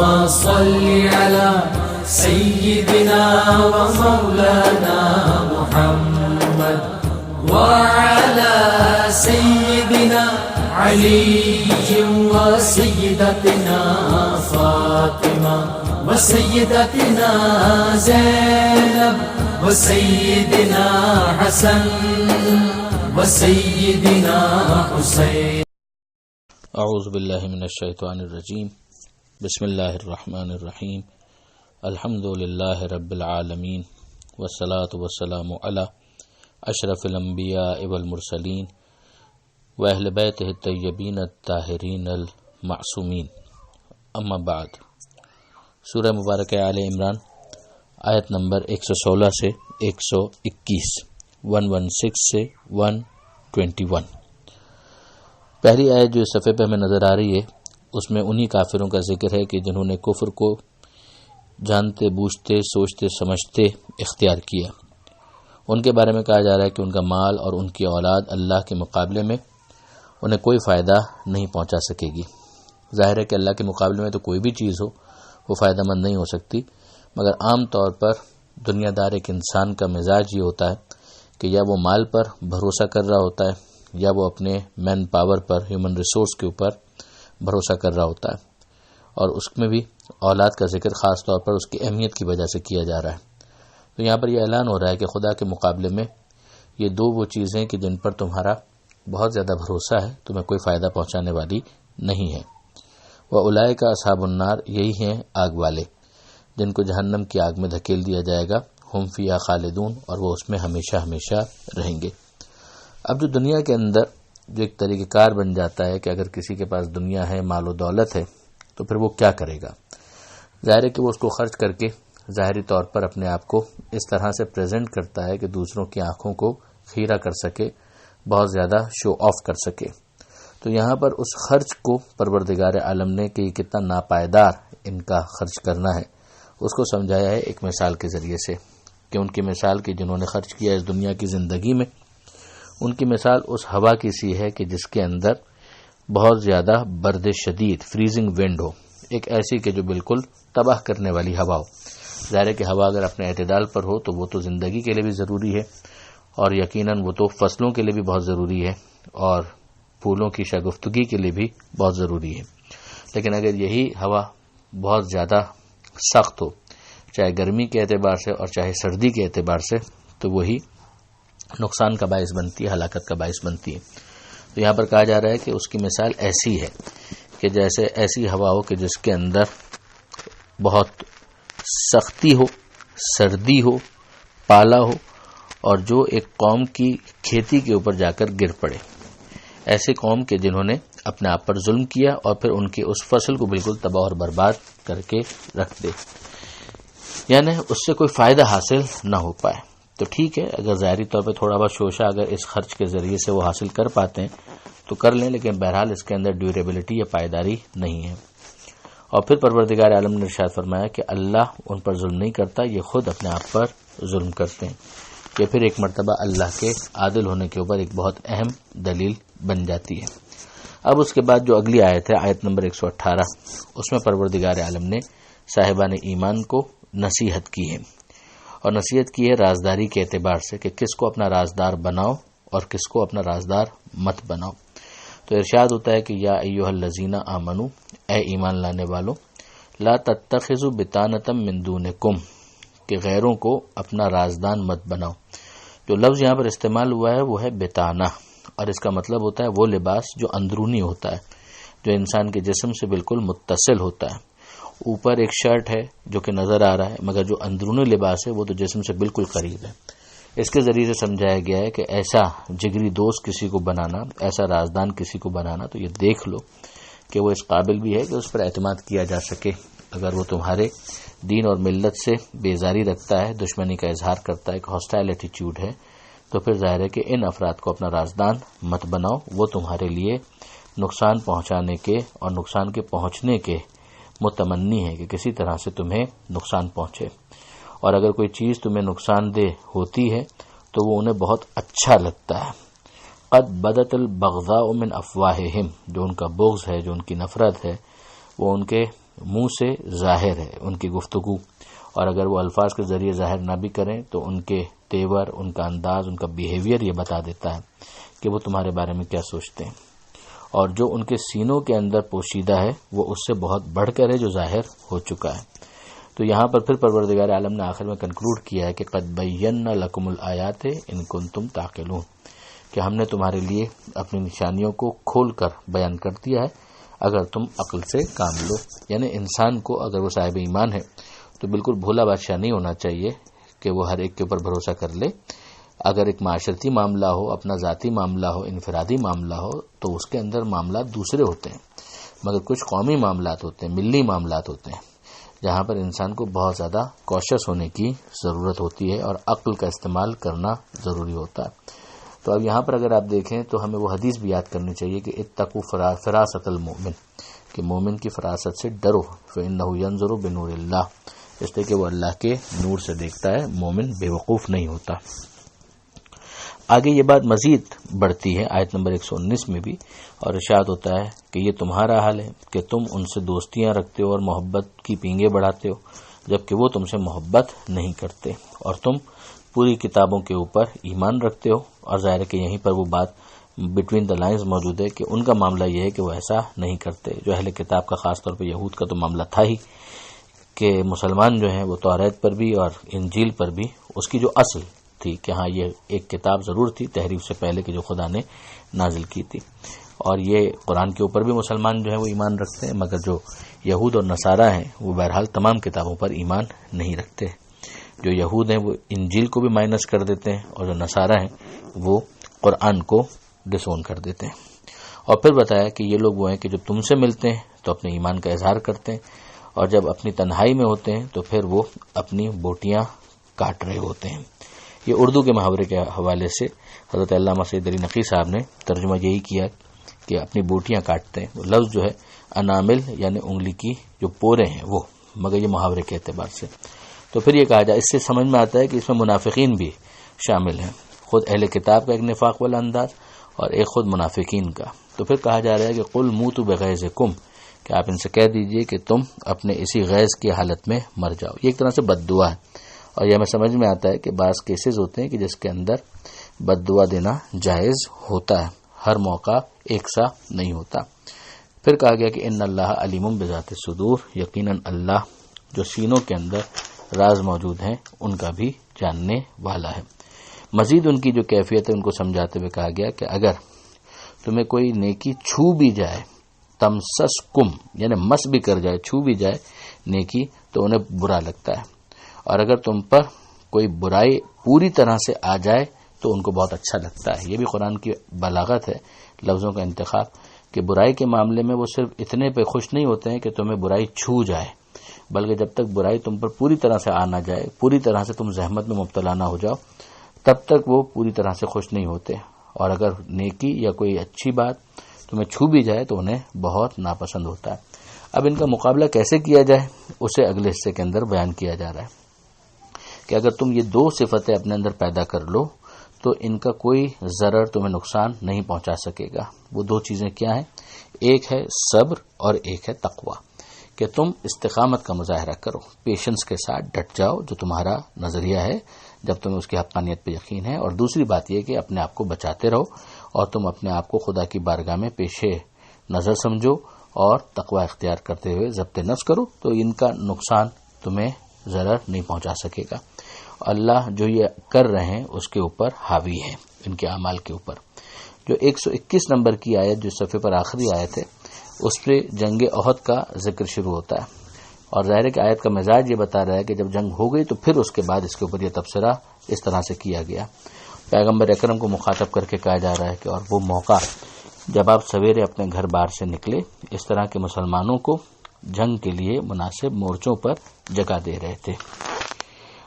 صل على سيدنا ومولانا محمد وعلى سيدنا علي وسيدتنا فاطمة وسيدتنا زينب وسيدنا حسن وسيدنا حسين. اعوذ باللہ من الشیطان الرجیم. بسم اللہ الرحمن الرحیم. الحمد للہ رب العالمین والصلاة والسلام علی اشرف الانبیاء والمرسلین واہل بیتہ الطیبین الطاہرین المعصومین. اما بعد. سورہ مبارکہ آل-e-imran آیت نمبر 116 سے 121، 116 سے 121. پہلی آیت جو اس صفحے پہ ہمیں نظر آ رہی ہے اس میں انہی کافروں کا ذکر ہے کہ جنہوں نے کفر کو جانتے بوجھتے سوچتے سمجھتے اختیار کیا. ان کے بارے میں کہا جا رہا ہے کہ ان کا مال اور ان کی اولاد اللہ کے مقابلے میں انہیں کوئی فائدہ نہیں پہنچا سکے گی. ظاہر ہے کہ اللہ کے مقابلے میں تو کوئی بھی چیز ہو وہ فائدہ مند نہیں ہو سکتی، مگر عام طور پر دنیا دار ایک انسان کا مزاج یہ ہوتا ہے کہ یا وہ مال پر بھروسہ کر رہا ہوتا ہے یا وہ اپنے مین پاور پر، ہیومن ریسورس کے اوپر بھروسہ کر رہا ہوتا ہے، اور اس میں بھی اولاد کا ذکر خاص طور پر اس کی اہمیت کی وجہ سے کیا جا رہا ہے. تو یہاں پر یہ اعلان ہو رہا ہے کہ خدا کے مقابلے میں یہ دو وہ چیزیں کہ جن پر تمہارا بہت زیادہ بھروسہ ہے تمہیں کوئی فائدہ پہنچانے والی نہیں ہے. وَأُولَٰئِكَ أَصْحَابُ النَّارِ، یہی ہیں آگ والے جن کو جہنم کی آگ میں دھکیل دیا جائے گا. ہم فیہا خالدون، اور وہ اس میں ہمیشہ ہمیشہ رہیں گے. اب جو دنیا کے اندر جو ایک طریقہ کار بن جاتا ہے کہ اگر کسی کے پاس دنیا ہے، مال و دولت ہے، تو پھر وہ کیا کرے گا؟ ظاہر ہے کہ وہ اس کو خرچ کر کے ظاہری طور پر اپنے آپ کو اس طرح سے پریزنٹ کرتا ہے کہ دوسروں کی آنکھوں کو خیرہ کر سکے، بہت زیادہ شو آف کر سکے. تو یہاں پر اس خرچ کو پروردگار عالم نے کہ یہ کتنا ناپائیدار ان کا خرچ کرنا ہے اس کو سمجھایا ہے ایک مثال کے ذریعے سے، کہ ان کی مثال کی جنہوں نے خرچ کیا اس دنیا کی زندگی میں، ان کی مثال اس ہوا کی سی ہے کہ جس کے اندر بہت زیادہ برد شدید فریزنگ ونڈ ہو، ایک ایسی کہ جو بالکل تباہ کرنے والی ہوا ہو. ظاہر ہے کہ ہوا اگر اپنے اعتدال پر ہو تو وہ تو زندگی کے لیے بھی ضروری ہے، اور یقیناً وہ تو فصلوں کے لیے بھی بہت ضروری ہے، اور پھولوں کی شگفتگی کے لیے بھی بہت ضروری ہے. لیکن اگر یہی ہوا بہت زیادہ سخت ہو، چاہے گرمی کے اعتبار سے اور چاہے سردی کے اعتبار سے، تو وہی نقصان کا باعث بنتی ہے، ہلاکت کا باعث بنتی ہے. تو یہاں پر کہا جا رہا ہے کہ اس کی مثال ایسی ہے کہ جیسے ایسی ہوا ہو کہ جس کے اندر بہت سختی ہو، سردی ہو، پالا ہو، اور جو ایک قوم کی کھیتی کے اوپر جا کر گر پڑے. ایسے قوم کے جنہوں نے اپنے آپ پر ظلم کیا اور پھر ان کی اس فصل کو بالکل تباہ اور برباد کر کے رکھ دے، یعنی اس سے کوئی فائدہ حاصل نہ ہو پائے. تو ٹھیک ہے، اگر ظاہری طور پہ تھوڑا بہت شوشہ اگر اس خرچ کے ذریعے سے وہ حاصل کر پاتے ہیں تو کر لیں، لیکن بہرحال اس کے اندر ڈیوریبلٹی یا پائیداری نہیں ہے. اور پھر پروردگار عالم نے ارشاد فرمایا کہ اللہ ان پر ظلم نہیں کرتا، یہ خود اپنے آپ پر ظلم کرتے ہیں. یہ پھر ایک مرتبہ اللہ کے عادل ہونے کے اوپر ایک بہت اہم دلیل بن جاتی ہے. اب اس کے بعد جو اگلی آیت ہے، آیت نمبر 118، اس میں پروردگار عالم نے صاحبان ایمان کو نصیحت کی ہے، اور نصیحت کی ہے رازداری کے اعتبار سے کہ کس کو اپنا رازدار بناؤ اور کس کو اپنا رازدار مت بناؤ. تو ارشاد ہوتا ہے کہ یا ایھا الذین آمنو، اے ایمان لانے والو، لا تتخذوا بطانۃ من دونکم، کہ غیروں کو اپنا رازدان مت بناؤ. جو لفظ یہاں پر استعمال ہوا ہے وہ ہے بطانہ، اور اس کا مطلب ہوتا ہے وہ لباس جو اندرونی ہوتا ہے، جو انسان کے جسم سے بالکل متصل ہوتا ہے. اوپر ایک شرٹ ہے جو کہ نظر آ رہا ہے، مگر جو اندرونی لباس ہے وہ تو جسم سے بالکل قریب ہے. اس کے ذریعے سے سمجھایا گیا ہے کہ ایسا جگری دوست کسی کو بنانا، ایسا رازدان کسی کو بنانا، تو یہ دیکھ لو کہ وہ اس قابل بھی ہے کہ اس پر اعتماد کیا جا سکے. اگر وہ تمہارے دین اور ملت سے بیزاری رکھتا ہے، دشمنی کا اظہار کرتا ہے، ایک ہاسٹائل ایٹیچیوڈ ہے، تو پھر ظاہر ہے کہ ان افراد کو اپنا رازدان مت بناؤ. وہ تمہارے لیے نقصان پہنچانے کے اور نقصان کے پہنچنے کے متمنی ہے کہ کسی طرح سے تمہیں نقصان پہنچے. اور اگر کوئی چیز تمہیں نقصان دہ ہوتی ہے تو وہ انہیں بہت اچھا لگتا ہے. قد بدت البغضاء من افواہہم، جو ان کا بغض ہے، جو ان کی نفرت ہے، وہ ان کے منہ سے ظاہر ہے ان کی گفتگو، اور اگر وہ الفاظ کے ذریعے ظاہر نہ بھی کریں تو ان کے تیور، ان کا انداز، ان کا بیہیویئر یہ بتا دیتا ہے کہ وہ تمہارے بارے میں کیا سوچتے ہیں، اور جو ان کے سینوں کے اندر پوشیدہ ہے وہ اس سے بہت بڑھ کر ہے جو ظاہر ہو چکا ہے۔ تو یہاں پر پھر پروردگار عالم نے آخر میں کنکلوڈ کیا ہے کہ قد بینا لکم الآیات ان کنتم تعقلون، کہ ہم نے تمہارے لیے اپنی نشانیوں کو کھول کر بیان کر دیا ہے اگر تم عقل سے کام لو۔ یعنی انسان کو اگر وہ صاحب ایمان ہے تو بالکل بھولا بادشاہ نہیں ہونا چاہیے کہ وہ ہر ایک کے اوپر بھروسہ کر لے۔ اگر ایک معاشرتی معاملہ ہو، اپنا ذاتی معاملہ ہو، انفرادی معاملہ ہو تو اس کے اندر معاملات دوسرے ہوتے ہیں، مگر کچھ قومی معاملات ہوتے ہیں، ملی معاملات ہوتے ہیں، جہاں پر انسان کو بہت زیادہ کوشش ہونے کی ضرورت ہوتی ہے اور عقل کا استعمال کرنا ضروری ہوتا ہے۔ تو اب یہاں پر اگر آپ دیکھیں تو ہمیں وہ حدیث بھی یاد کرنی چاہیے کہ اتقوا فراست المؤمن، کہ مومن کی فراست سے ڈرو، فإنہ ینظر بنور اللہ، اس لیے کہ وہ اللہ کے نور سے دیکھتا ہے، مومن بے وقوف نہیں ہوتا۔ آگے یہ بات مزید بڑھتی ہے آیت نمبر 119 میں بھی، اور ارشاد ہوتا ہے کہ یہ تمہارا حال ہے کہ تم ان سے دوستیاں رکھتے ہو اور محبت کی پینگیں بڑھاتے ہو، جبکہ وہ تم سے محبت نہیں کرتے، اور تم پوری کتابوں کے اوپر ایمان رکھتے ہو۔ اور ظاہر ہے کہ یہیں پر وہ بات بٹوین دا لائنز موجود ہے کہ ان کا معاملہ یہ ہے کہ وہ ایسا نہیں کرتے۔ جو اہل کتاب کا خاص طور پہ یہود کا تو معاملہ تھا ہی کہ مسلمان جو ہیں وہ توریت پر بھی اور انجیل پر بھی اس کی جو اصل تھی کہ ہاں یہ ایک کتاب ضرور تھی تحریف سے پہلے کہ جو خدا نے نازل کی تھی، اور یہ قرآن کے اوپر بھی مسلمان جو ہیں وہ ایمان رکھتے ہیں، مگر جو یہود اور نصارہ ہیں وہ بہرحال تمام کتابوں پر ایمان نہیں رکھتے۔ جو یہود ہیں وہ انجیل کو بھی مائنس کر دیتے ہیں، اور جو نصارہ ہیں وہ قرآن کو ڈس اون کر دیتے ہیں۔ اور پھر بتایا کہ یہ لوگ وہ ہیں کہ جب تم سے ملتے ہیں تو اپنے ایمان کا اظہار کرتے ہیں، اور جب اپنی تنہائی میں ہوتے ہیں تو پھر وہ اپنی بوٹیاں کاٹ رہے ہوتے ہیں۔ یہ اردو کے محاورے کے حوالے سے حضرت علامہ سید علی نقی صاحب نے ترجمہ یہی کیا کہ اپنی بوٹیاں کاٹتے ہیں۔ وہ لفظ جو ہے انامل یعنی انگلی کی جو پورے ہیں وہ، مگر یہ محاورے کے اعتبار سے۔ تو پھر یہ کہا جائے، اس سے سمجھ میں آتا ہے کہ اس میں منافقین بھی شامل ہیں، خود اہل کتاب کا ایک نفاق والا انداز اور ایک خود منافقین کا۔ تو پھر کہا جا رہا ہے کہ قل موتوا بغیظکم، کہ آپ ان سے کہہ دیجئے کہ تم اپنے اسی غیظ کی حالت میں مر جاؤ۔ یہ ایک طرح سے بد دعا ہے، اور یہ ہمیں سمجھ میں آتا ہے کہ بعض کیسز ہوتے ہیں کہ جس کے اندر بد دعا دینا جائز ہوتا ہے، ہر موقع ایک سا نہیں ہوتا۔ پھر کہا گیا کہ ان اللہ علیم بذات الصدور، یقیناً اللہ جو سینوں کے اندر راز موجود ہیں ان کا بھی جاننے والا ہے۔ مزید ان کی جو کیفیت ہے ان کو سمجھاتے ہوئے کہا گیا کہ اگر تمہیں کوئی نیکی چھو بھی جائے، تمسسکم یعنی مس بھی کر جائے، چھو بھی جائے نیکی تو انہیں برا لگتا ہے، اور اگر تم پر کوئی برائی پوری طرح سے آ جائے تو ان کو بہت اچھا لگتا ہے۔ یہ بھی قرآن کی بلاغت ہے، لفظوں کا انتخاب، کہ برائی کے معاملے میں وہ صرف اتنے پہ خوش نہیں ہوتے ہیں کہ تمہیں برائی چھو جائے، بلکہ جب تک برائی تم پر پوری طرح سے آ نہ جائے، پوری طرح سے تم زحمت میں مبتلا نہ ہو جاؤ، تب تک وہ پوری طرح سے خوش نہیں ہوتے، اور اگر نیکی یا کوئی اچھی بات تمہیں چھو بھی جائے تو انہیں بہت ناپسند ہوتا ہے۔ اب ان کا مقابلہ کیسے کیا جائے اسے اگلے حصے کے اندر بیان کیا جا رہا ہے کہ اگر تم یہ دو صفتیں اپنے اندر پیدا کر لو تو ان کا کوئی ضرر تمہیں نقصان نہیں پہنچا سکے گا۔ وہ دو چیزیں کیا ہیں؟ ایک ہے صبر اور ایک ہے تقوی، کہ تم استقامت کا مظاہرہ کرو، پیشنس کے ساتھ ڈٹ جاؤ جو تمہارا نظریہ ہے جب تمہیں اس کی حقانیت پہ یقین ہے، اور دوسری بات یہ کہ اپنے آپ کو بچاتے رہو اور تم اپنے آپ کو خدا کی بارگاہ میں پیش نظر سمجھو اور تقوی اختیار کرتے ہوئے ضبط نفس کرو، تو ان کا نقصان تمہیں ضرر نہیں پہنچا سکے گا۔ اللہ جو یہ کر رہے ہیں اس کے اوپر حاوی ہے، ان کے اعمال کے اوپر۔ جو 121 نمبر کی آیت جو صفحے پر آخری آیت ہے اس پہ جنگ احد کا ذکر شروع ہوتا ہے، اور ظاہر ہے کہ آیت کا مزاج یہ بتا رہا ہے کہ جب جنگ ہو گئی تو پھر اس کے بعد اس کے اوپر یہ تبصرہ اس طرح سے کیا گیا۔ پیغمبر اکرم کو مخاطب کر کے کہا جا رہا ہے کہ اور وہ موقع جب آپ سویرے اپنے گھر بار سے نکلے، اس طرح کے مسلمانوں کو جنگ کے لیے مناسب مورچوں پر جگہ دے رہے تھے،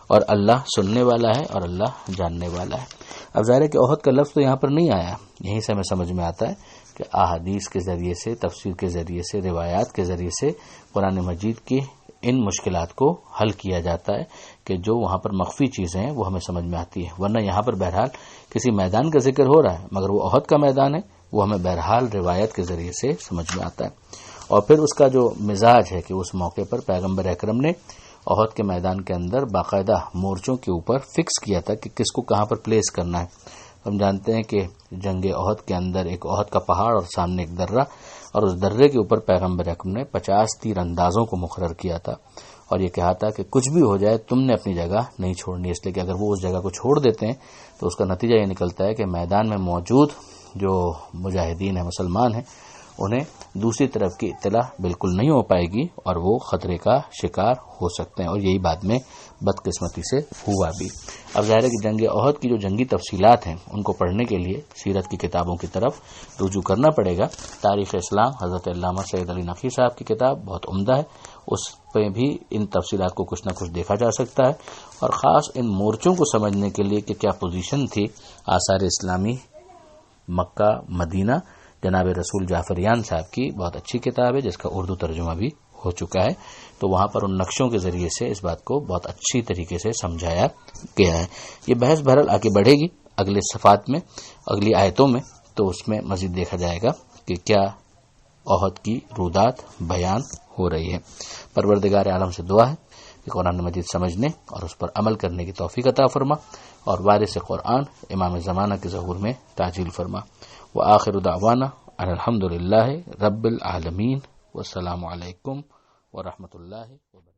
اور اللہ سننے والا ہے اور اللہ جاننے والا ہے۔ اب ظاہر ہے کہ احد کا لفظ تو یہاں پر نہیں آیا، یہیں سے ہمیں سمجھ میں آتا ہے کہ احادیث کے ذریعے سے، تفسیر کے ذریعے سے، روایات کے ذریعے سے قرآن مجید کی ان مشکلات کو حل کیا جاتا ہے کہ جو وہاں پر مخفی چیزیں ہیں وہ ہمیں سمجھ میں آتی ہیں، ورنہ یہاں پر بہرحال کسی میدان کا ذکر ہو رہا ہے مگر وہ احد کا میدان ہے، وہ ہمیں بہرحال روایت کے ذریعے سے سمجھ میں آتا ہے۔ اور پھر اس کا جو مزاج ہے کہ اس موقع پر پیغمبر اکرم نے احد کے میدان کے اندر باقاعدہ مورچوں کے اوپر فکس کیا تھا کہ کس کو کہاں پر پلیس کرنا ہے. ہم جانتے ہیں کہ جنگ احد کے اندر ایک احد کا پہاڑ اور سامنے ایک درہ، اور اس درے کے اوپر پیغمبر اکرم نے 50 تیر اندازوں کو مقرر کیا تھا اور یہ کہا تھا کہ کچھ بھی ہو جائے تم نے اپنی جگہ نہیں چھوڑنی، اس لیے کہ اگر وہ اس جگہ کو چھوڑ دیتے ہیں تو اس کا نتیجہ یہ نکلتا ہے کہ میدان میں موجود جو مجاہدین ہیں، مسلمان ہیں، انہیں دوسری طرف کی اطلاع بالکل نہیں ہو پائے گی اور وہ خطرے کا شکار ہو سکتے ہیں، اور یہی بعد میں بدقسمتی سے ہوا بھی. اب ظاہر ہے کہ جنگ احد کی جو جنگی تفصیلات ہیں ان کو پڑھنے کے لیے سیرت کی کتابوں کی طرف رجوع کرنا پڑے گا. تاریخ اسلام حضرت علامہ سید علی نقوی صاحب کی کتاب بہت عمدہ ہے، اس پہ بھی ان تفصیلات کو کچھ نہ کچھ دیکھا جا سکتا ہے، اور خاص ان مورچوں کو سمجھنے کے لیے کہ کیا پوزیشن تھی آثار اسلامی مکہ مدینہ، جناب رسول جعفریان صاحب کی بہت اچھی کتاب ہے جس کا اردو ترجمہ بھی ہو چکا ہے، تو وہاں پر ان نقشوں کے ذریعے سے اس بات کو بہت اچھی طریقے سے سمجھایا گیا ہے. یہ بحث بہرحال آگے بڑھے گی اگلے صفحات میں، اگلی آیتوں میں، تو اس میں مزید دیکھا جائے گا کہ کیا احد کی رودات بیان ہو رہی ہے. پروردگار عالم سے دعا ہے کہ قرآن مجید سمجھنے اور اس پر عمل کرنے کی توفیق عطا فرما، اور وارث قرآن امام زمانہ کے ظہور میں تعجیل فرما. وآخر دعوانا ان الحمد للہ رب العالمین، والسلام علیکم ورحمۃ اللہ وبرکاتہ.